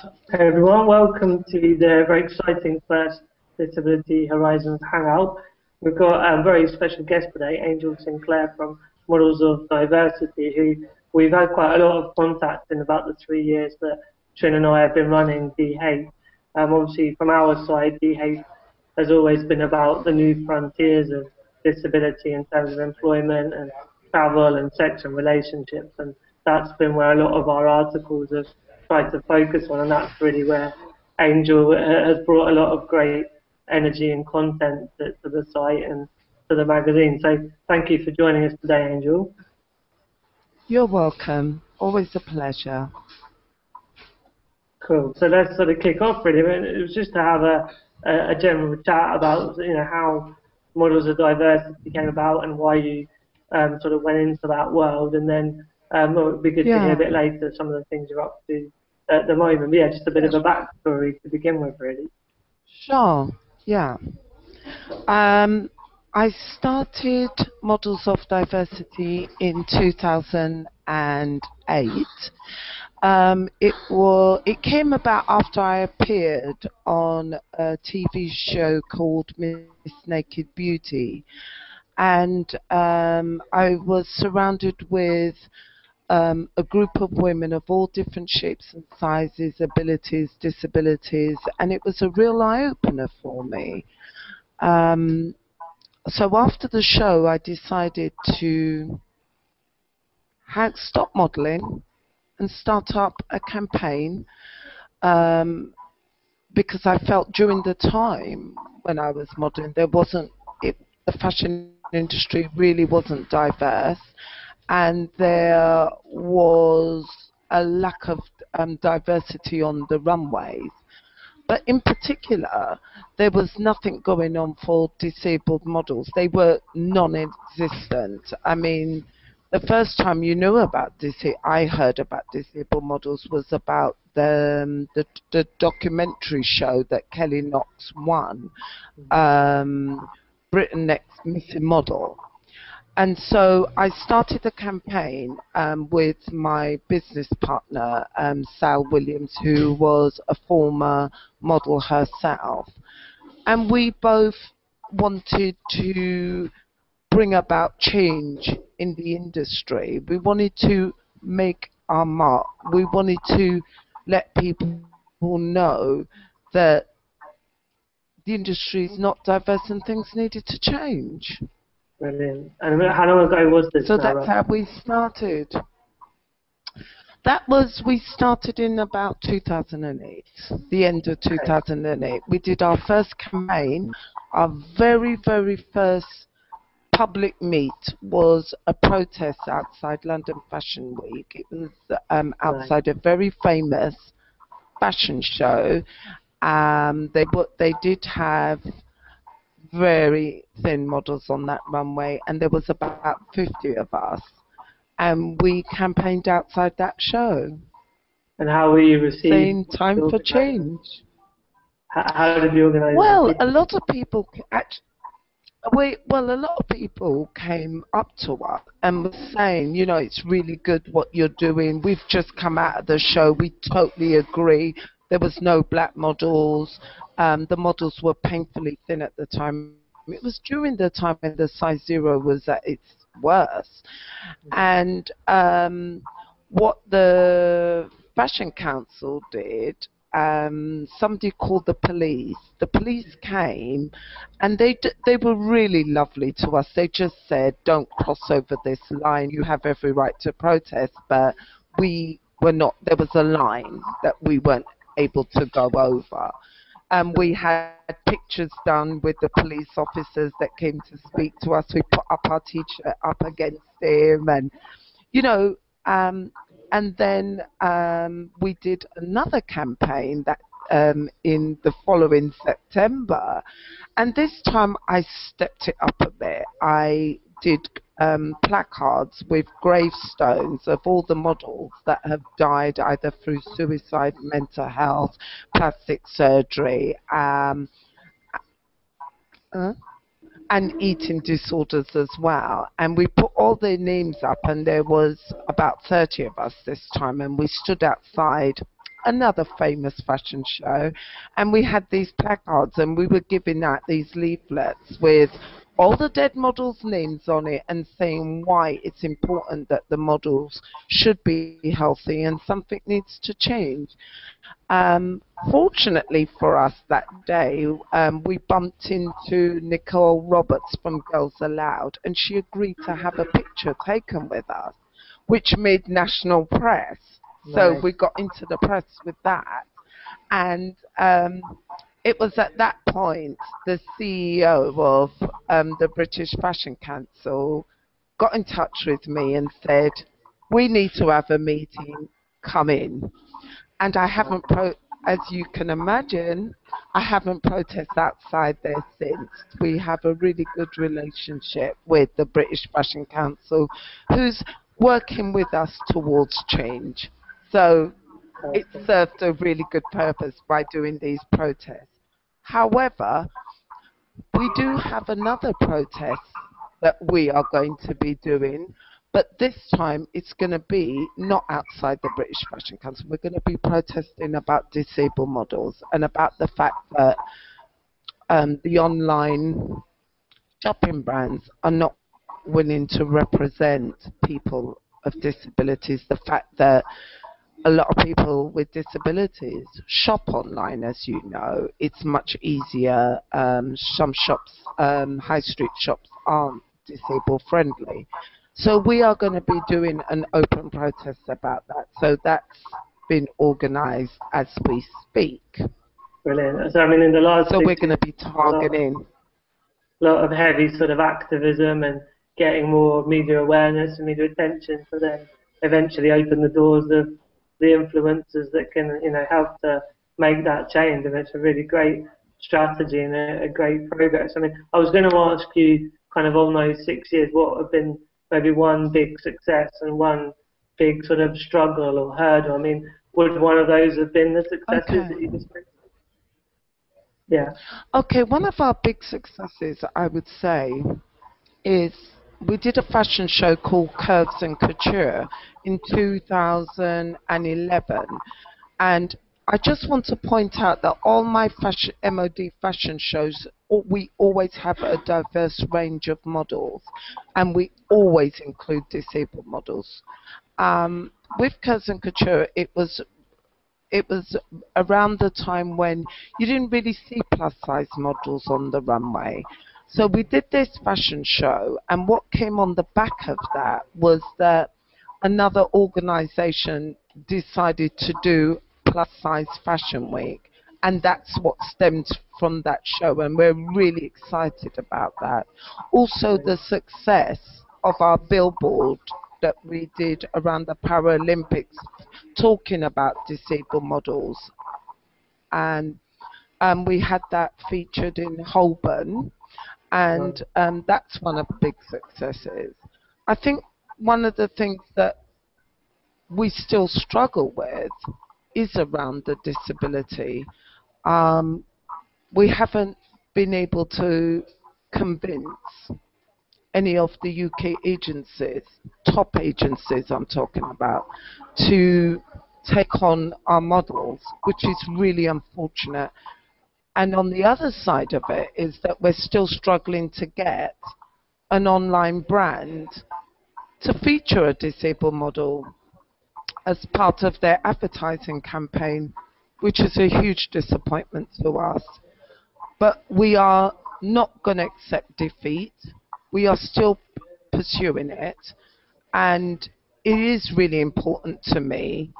Hey everyone, welcome to the very exciting first Disability Horizons Hangout. We've got a very special guest today, Angel Sinclair from Models of Diversity, who we've had quite a lot of contact in about the 3 years that Trin and I have been running DHAPE. Obviously, from our side, DHAPE has always been about the new frontiers of disability in terms of employment and travel and sex and relationships, and that's been where a lot of our articles have tried to focus on, and that's really where Angel has brought a lot of great energy and content to the site and to the magazine. So thank you for joining us today, Angel. You're welcome. Always a pleasure. Cool. So let's sort of kick off really. It was just to have a general chat about how models of diversity came about and why you sort of went into that world, and then it would be good to hear a bit later some of the things you're up to at the moment. But yeah, just a bit of a backstory to begin with, really. Sure. Yeah. I started Models of Diversity in 2008. It came about after I appeared on a TV show called Miss Naked Beauty, and I was surrounded with a group of women of all different shapes and sizes, abilities, disabilities, and it was a real eye-opener for me. So after the show, I decided to stop modelling and start up a campaign because I felt during the time when I was modelling, the fashion industry really wasn't diverse, and there was a lack of diversity on the runways. But in particular, there was nothing going on for disabled models. They were non-existent. I mean, the first time I heard about disabled models was about the documentary show that Kelly Knox won, Britain Next Missing Model. And so I started a campaign with my business partner, Sal Williams, who was a former model herself. And we both wanted to bring about change in the industry. We wanted to make our mark. We wanted to let people know that the industry is not diverse and things needed to change. Brilliant. And how long ago was this? So that's how we started. We started in about 2008, the end of 2008. We did our first campaign. Our very, very first public meet was a protest outside London Fashion Week. It was outside a very famous fashion show. They did have very thin models on that runway, and there was about 50 of us, and we campaigned outside that show. And how were you received? Saying time for change. How did you organise? Well, a lot of people came up to us and were saying, it's really good what you're doing. We've just come out of the show. We totally agree. There was no black models. The models were painfully thin at the time. It was during the time when the size 0 was at its worst. And what the Fashion Council did, somebody called the police. The police came, and they were really lovely to us. They just said, don't cross over this line. You have every right to protest, but we were not. There was a line that we weren't able to go over. And we had pictures done with the police officers that came to speak to us. We put up our T-shirt up against him, and and then we did another campaign that in the following September, and this time I stepped it up a bit. I did placards with gravestones of all the models that have died either through suicide, mental health, plastic surgery, and eating disorders as well. And we put all their names up, and there was about 30 of us this time, and we stood outside another famous fashion show, and we had these placards, and we were giving out these leaflets with all the dead models' names on it and saying why it's important that the models should be healthy and something needs to change. Fortunately for us that day, we bumped into Nicole Roberts from Girls Aloud, and she agreed to have a picture taken with us, which made national press. So Nice. we got into the press with that. And it was at that point the CEO of the British Fashion Council got in touch with me and said, we need to have a meeting, come in. And I haven't, as you can imagine, I haven't protested outside there since. We have a really good relationship with the British Fashion Council, who's working with us towards change. So it served a really good purpose by doing these protests. However, we do have another protest that we are going to be doing, but this time it's going to be not outside the British Fashion Council. We're going to be protesting about disabled models and about the fact that the online shopping brands are not willing to represent people of disabilities. The fact that a lot of people with disabilities shop online, as you know. It's much easier. Some shops, high street shops, aren't disabled friendly. So we are going to be doing an open protest about that. So that's been organised as we speak. Brilliant. So I mean, in the last So 6 we're going to be targeting. lot of heavy sort of activism and getting more media awareness and media attention to then eventually open the doors of the influencers that can, help to make that change. And it's a really great strategy and a great progress. I mean, I was going to ask you, kind of on those 6 years, what have been maybe one big success and one big sort of struggle or hurdle? I mean, would one of those have been the successes that you just mentioned? Yeah. Okay, one of our big successes, I would say, is we did a fashion show called Curves and Couture in 2011, and I just want to point out that all my fashion, MoD fashion shows, we always have a diverse range of models, and we always include disabled models. With Curves and Couture, it was around the time when you didn't really see plus size models on the runway. So we did this fashion show, and what came on the back of that was that another organization decided to do plus size fashion week, and that's what stemmed from that show, and we're really excited about that. Also, the success of our billboard that we did around the Paralympics talking about disabled models, and we had that featured in Holborn, and that's one of the big successes. I think one of the things that we still struggle with is around the disability. We haven't been able to convince any of the UK agencies, top agencies I'm talking about, to take on our models, which is really unfortunate. And on the other side of it is that we're still struggling to get an online brand to feature a disabled model as part of their advertising campaign, which is a huge disappointment to us. But we are not going to accept defeat. We are still pursuing it. And it is really important to me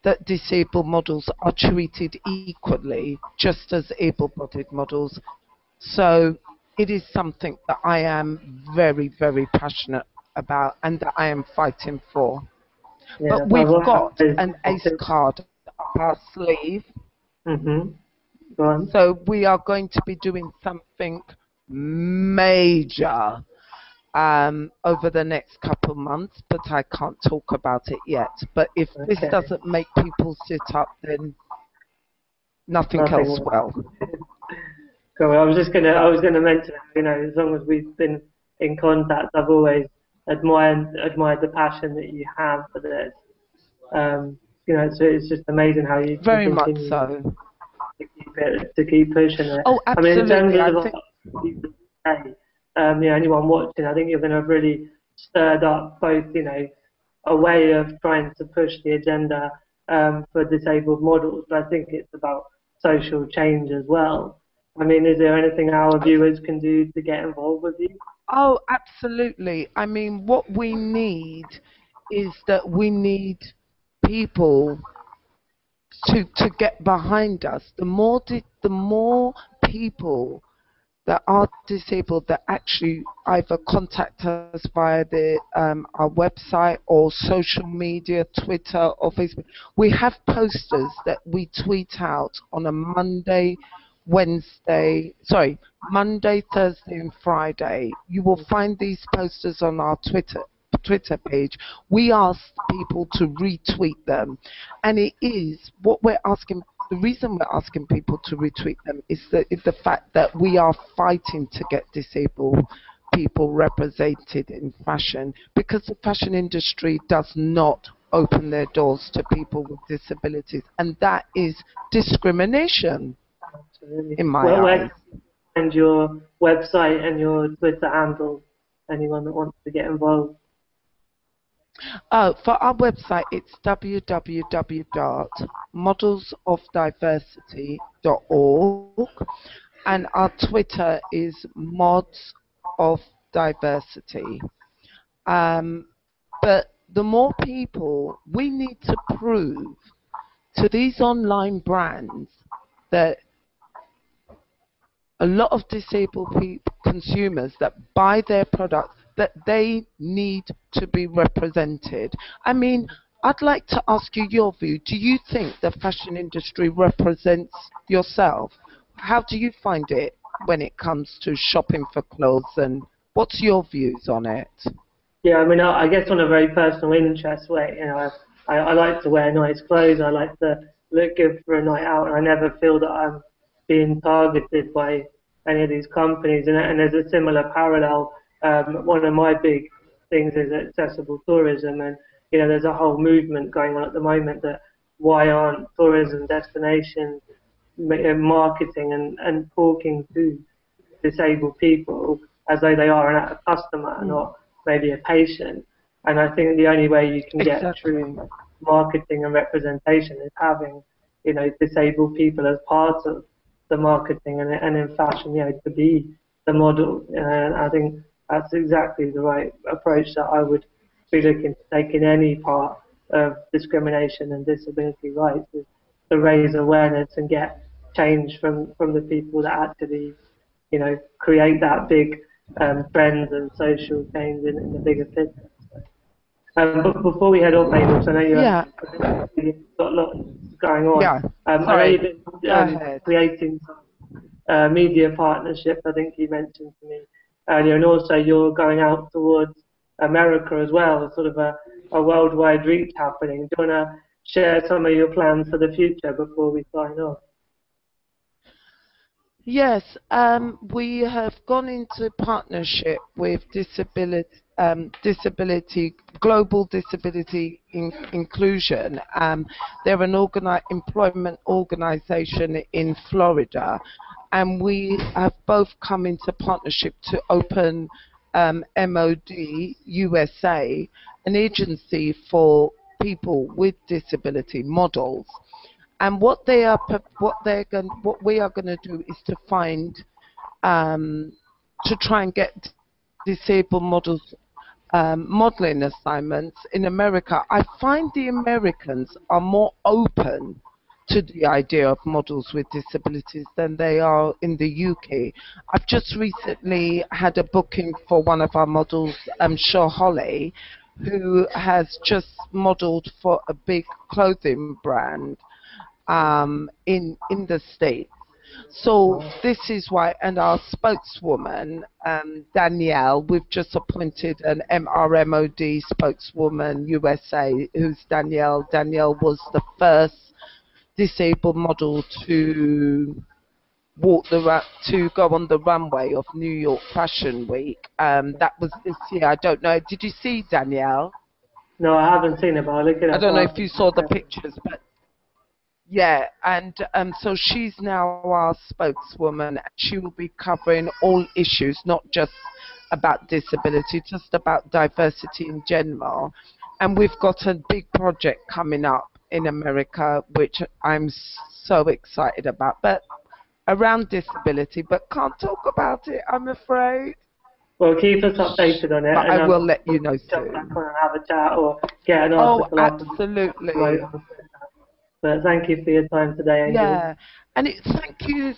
that disabled models are treated equally, just as able-bodied models. So it is something that I am very, very passionate about and that I am fighting for. Yeah. But we've got an ACE card up our sleeve. Mm-hmm. Go on. So we are going to be doing something major over the next couple of months, but I can't talk about it yet. But if this doesn't make people sit up, then nothing else will. Cool. I was gonna mention, as long as we've been in contact, I've always admired the passion that you have for this. it's just amazing how you can Very much continue so. to keep pushing it. Oh, I mean, in terms absolutely. I of think. anyone watching, I think you're going to have really stirred up both, a way of trying to push the agenda for disabled models, but I think it's about social change as well. I mean, is there anything our viewers can do to get involved with you? Oh, absolutely. I mean, what we need is that we need people to get behind us. The more people that are disabled that actually either contact us via our website or social media, Twitter or Facebook. We have posters that we tweet out on a Monday, Thursday and Friday. You will find these posters on our Twitter page. We ask people to retweet them, and it is what we're asking. The reason we're asking people to retweet them is the fact that we are fighting to get disabled people represented in fashion, because the fashion industry does not open their doors to people with disabilities, and that is discrimination Absolutely. in my Where eyes. can you find your website and your Twitter handle? Anyone that wants to get involved? For our website, it's www.modelsofdiversity.org, and our Twitter is Mods of Diversity. But the more people, we need to prove to these online brands that a lot of disabled consumers that buy their products, that they need to be represented. I mean, I'd like to ask you your view. Do you think the fashion industry represents yourself? How do you find it when it comes to shopping for clothes, and what's your views on it? Yeah, I mean, I guess on a very personal interest way, I like to wear nice clothes. I like to look good for a night out, and I never feel that I'm being targeted by any of these companies. And there's a similar parallel. One of my big things is accessible tourism, and there's a whole movement going on at the moment that why aren't tourism destinations marketing and talking to disabled people as though they are a customer, not maybe a patient. And I think the only way you can get Exactly. true marketing and representation is having, disabled people as part of the marketing and in fashion, to be the model. And I think that's exactly the right approach that I would be looking to take in any part of discrimination and disability rights, is to raise awareness and get change from the people that actually create that big trends and social change in the bigger picture. But before we head off, Angel, because I know Yeah. you've got a lot going on. Yeah. I know Sorry. you've been Go ahead. creating some media partnerships, I think you mentioned to me earlier, and also you're going out towards America as well, sort of a worldwide reach happening. Do you want to share some of your plans for the future before we sign off? Yes, we have gone into partnership with disability, global disability inclusion. They're an employment organization in Florida, and we have both come into partnership to open MoD USA, an agency for people with disability models. And what we are going to do is to find to try and get disabled models modeling assignments in America. I find the Americans are more open to the idea of models with disabilities than they are in the UK. I've just recently had a booking for one of our models, Shaw Holly, who has just modelled for a big clothing brand in the States. So this is why, and our spokeswoman, Danielle, we've just appointed an MRMOD spokeswoman USA, who's Danielle. Danielle was the first disabled model to to go on the runway of New York Fashion Week. That was this year. I don't know. Did you see Danielle? No, I haven't seen it, but I'll look it I up don't know if after. you saw the pictures, but yeah, and so she's now our spokeswoman. She will be covering all issues, not just about disability, just about diversity in general. And we've got a big project coming up in America, which I'm so excited about, but around disability, but can't talk about it, I'm afraid. Well, keep us updated on it, But and I will let we'll you know jump back soon. on and have a chat or get an Oh, article after we promote absolutely. on Twitter. But thank you for your time today, Angel. Yeah, and thank you.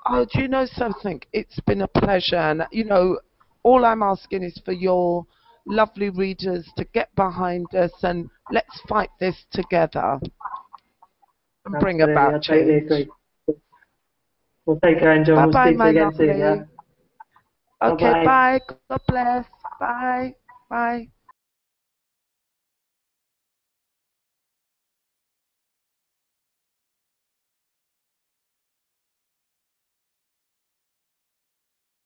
Oh, do you know something? It's been a pleasure, and all I'm asking is for your lovely readers to get behind us and let's fight this together and bring Absolutely, I about totally change. agree. Well, take care, Angel, and Bye we'll bye, speak to my you again soon, yeah? lovely. Okay, Bye-bye. bye. God bless. Bye. Bye.